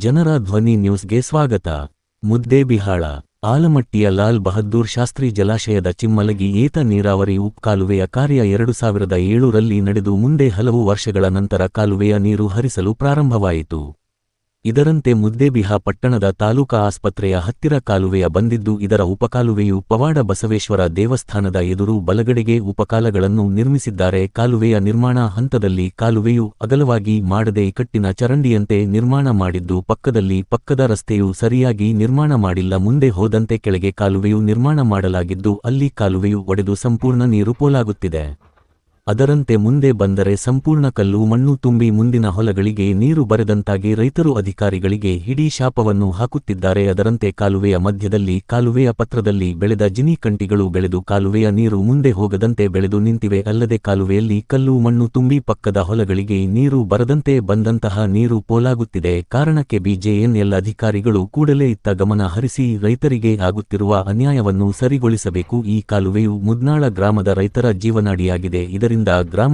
ಜನರ ಧ್ವನಿ ನ್ಯೂಸ್ಗೆ ಸ್ವಾಗತ. ಮುದ್ದೇಬಿಹಾಳ ಆಲಮಟ್ಟಿಯ ಲಾಲ್ ಬಹದ್ದೂರ್ ಶಾಸ್ತ್ರಿ ಜಲಾಶಯದ ಚಿಮ್ಮಲಗಿ ಏತ ನೀರಾವರಿ ಉಪಕಾಲುವೆಯ ಕಾರ್ಯ 2007ರಲ್ಲಿ ನಡೆದು ಮುಂದೆ ಹಲವು ವರ್ಷಗಳ ನಂತರ ಕಾಲುವೆಯ ನೀರು ಹರಿಸಲು ಪ್ರಾರಂಭವಾಯಿತು. ಇದರಂತೆ ಮುದ್ದೇಬಿಹಾ ಪಟ್ಟಣದ ತಾಲೂಕಾ ಆಸ್ಪತ್ರೆಯ ಹತ್ತಿರ ಕಾಲುವೆಯ ಬಂದಿದ್ದು, ಇದರ ಉಪಕಾಲುವೆಯು ಪವಾಡ ಬಸವೇಶ್ವರ ದೇವಸ್ಥಾನದ ಎದುರು ಬಲಗಡೆಗೆ ಉಪಕಾಲಗಳನ್ನು ನಿರ್ಮಿಸಿದ್ದಾರೆ. ಕಾಲುವೆಯ ನಿರ್ಮಾಣ ಹಂತದಲ್ಲಿ ಕಾಲುವೆಯು ಅಗಲವಾಗಿ ಮಾಡದೆ ಇಕ್ಕಟ್ಟಿನ ಚರಂಡಿಯಂತೆ ನಿರ್ಮಾಣ ಮಾಡಿದ್ದು, ಪಕ್ಕದ ರಸ್ತೆಯು ಸರಿಯಾಗಿ ನಿರ್ಮಾಣ ಮಾಡಿಲ್ಲ. ಮುಂದೆ ಹೋದಂತೆ ಕೆಳಗೆ ಕಾಲುವೆಯು ನಿರ್ಮಾಣ ಮಾಡಲಾಗಿದ್ದು, ಅಲ್ಲಿ ಕಾಲುವೆಯು ಒಡೆದು ಸಂಪೂರ್ಣ ನೀರು ಪೋಲಾಗುತ್ತಿದೆ. ಅದರಂತೆ ಮುಂದೆ ಬಂದರೆ ಸಂಪೂರ್ಣ ಕಲ್ಲು ಮಣ್ಣು ತುಂಬಿ ಮುಂದಿನ ಹೊಲಗಳಿಗೆ ನೀರು ಬರೆದಂತಾಗಿ ರೈತರು ಅಧಿಕಾರಿಗಳಿಗೆ ಹಿಡೀ ಶಾಪವನ್ನು ಹಾಕುತ್ತಿದ್ದಾರೆ. ಅದರಂತೆ ಕಾಲುವೆಯ ಮಧ್ಯದಲ್ಲಿ ಕಾಲುವೆಯ ಪತ್ರದಲ್ಲಿ ಬೆಳೆದ ಜಿನಿ ಕಂಟಿಗಳು ಬೆಳೆದು ಕಾಲುವೆಯ ನೀರು ಮುಂದೆ ಹೋಗದಂತೆ ಬೆಳೆದು ನಿಂತಿವೆ. ಅಲ್ಲದೆ ಕಾಲುವೆಯಲ್ಲಿ ಕಲ್ಲು ಮಣ್ಣು ತುಂಬಿ ಪಕ್ಕದ ಹೊಲಗಳಿಗೆ ನೀರು ಬರದಂತೆ ಬಂದಂತಹ ನೀರು ಪೋಲಾಗುತ್ತಿದೆ. ಕಾರಣಕ್ಕೆ ಬಿಜೆಎನ್ಎಲ್ ಅಧಿಕಾರಿಗಳು ಕೂಡಲೇ ಇತ್ತ ಗಮನ ಹರಿಸಿ ರೈತರಿಗೆ ಆಗುತ್ತಿರುವ ಅನ್ಯಾಯವನ್ನು ಸರಿಗೊಳಿಸಬೇಕು. ಈ ಕಾಲುವೆಯು ಮುದ್ನಾಳ ಗ್ರಾಮದ ರೈತರ ಜೀವನಾಡಿಯಾಗಿದೆ. ಇದರಿಂದ ಗ್ರಾಮ